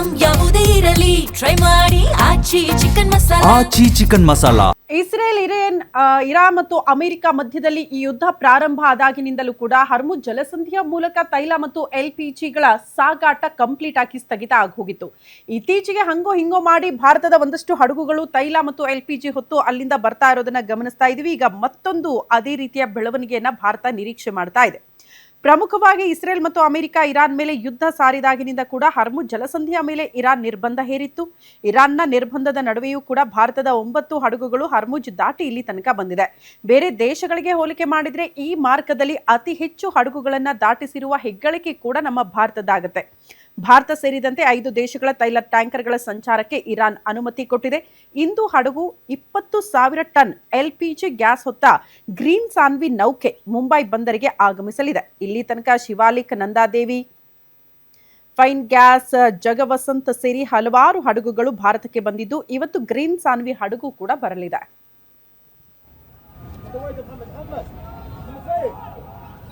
Item ಯಾವುದೇ ಇರಲಿ try ಮಾಡಿ ಆಚಿ ಚಿಕನ್ ಮಸಾಲಾ. ಇಸ್ರೇಲ್ ಇರಾನ್ ಮತ್ತು ಅಮೆರಿಕ ಮಧ್ಯದಲ್ಲಿ ಈ ಯುದ್ಧ ಪ್ರಾರಂಭ ಆದಾಗಿನಿಂದಲೂ ಕೂಡ ಹರ್ಮುಜ್ ಜಲಸಂಧಿಯ ಮೂಲಕ ತೈಲ ಮತ್ತು LPGಗಳ ಸಾಗಾಟ ಕಂಪ್ಲೀಟ್ ಆಗಿ ಸ್ಥಗಿತ ಆಗೋಗಿತ್ತು. ಇತ್ತೀಚೆಗೆ ಹಂಗೋ ಹಿಂಗೋ ಮಾಡಿ ಭಾರತದ ಒಂದಷ್ಟು ಹಡಗುಗಳು ತೈಲ ಮತ್ತು LPG ಹೊತ್ತು ಅಲ್ಲಿಂದ ಬರ್ತಾ ಇರೋದನ್ನ ಗಮನಿಸ್ತಾ ಇದೀವಿ. ಈಗ ಮತ್ತೊಂದು ಅದೇ ರೀತಿಯ ಬೆಳವಣಿಗೆಯನ್ನ ಭಾರತ ನಿರೀಕ್ಷೆ ಮಾಡ್ತಾ ಇದೆ. ಪ್ರಮುಖವಾಗಿ ಇಸ್ರೇಲ್ ಮತ್ತು ಅಮೆರಿಕ ಇರಾನ್ ಮೇಲೆ ಯುದ್ಧ ಸಾರಿದಾಗಿನಿಂದ ಕೂಡ ಹರ್ಮುಜ್ ಜಲಸಂಧಿಯ ಮೇಲೆ ಇರಾನ್ ನಿರ್ಬಂಧ ಹೇರಿತ್ತು. ಇರಾನ್ನ ನಿರ್ಬಂಧದ ನಡುವೆಯೂ ಕೂಡ ಭಾರತದ 9 ಹಡಗುಗಳು ಹರ್ಮುಜ್ ದಾಟಿ ಇಲ್ಲಿ ತನಕ ಬಂದಿದೆ. ಬೇರೆ ದೇಶಗಳಿಗೆ ಹೋಲಿಕೆ ಮಾಡಿದ್ರೆ ಈ ಮಾರ್ಗದಲ್ಲಿ ಅತಿ ಹೆಚ್ಚು ಹಡಗುಗಳನ್ನ ದಾಟಿಸಿರುವ ಹೆಗ್ಗಳಿಕೆ ಕೂಡ ನಮ್ಮ ಭಾರತದಾಗುತ್ತೆ. ಭಾರತ ಸೇರಿದಂತೆ 5 ದೇಶಗಳ ತೈಲ ಟ್ಯಾಂಕರ್ಗಳ ಸಂಚಾರಕ್ಕೆ ಇರಾನ್ ಅನುಮತಿ ಕೊಟ್ಟಿದೆ. ಇಂದು ಹಡಗು 20,000 ಟನ್ LPG ಗ್ಯಾಸ್ ಹೊತ್ತ ಗ್ರೀನ್ ಸಾನ್ವಿ ನೌಕೆ ಮುಂಬೈ ಬಂದರಿಗೆ ಆಗಮಿಸಲಿದೆ. ಇಲ್ಲಿ ತನಕ ಶಿವಾಲಿಕ್, ನಂದಾದೇವಿ, ಫೈನ್ ಗ್ಯಾಸ್, ಜಗವಸಂತ್ ಸೇರಿ ಹಲವಾರು ಹಡಗುಗಳು ಭಾರತಕ್ಕೆ ಬಂದಿದ್ದು ಇವತ್ತು ಗ್ರೀನ್ ಸಾನ್ವಿ ಹಡಗು ಕೂಡ ಬರಲಿದೆ.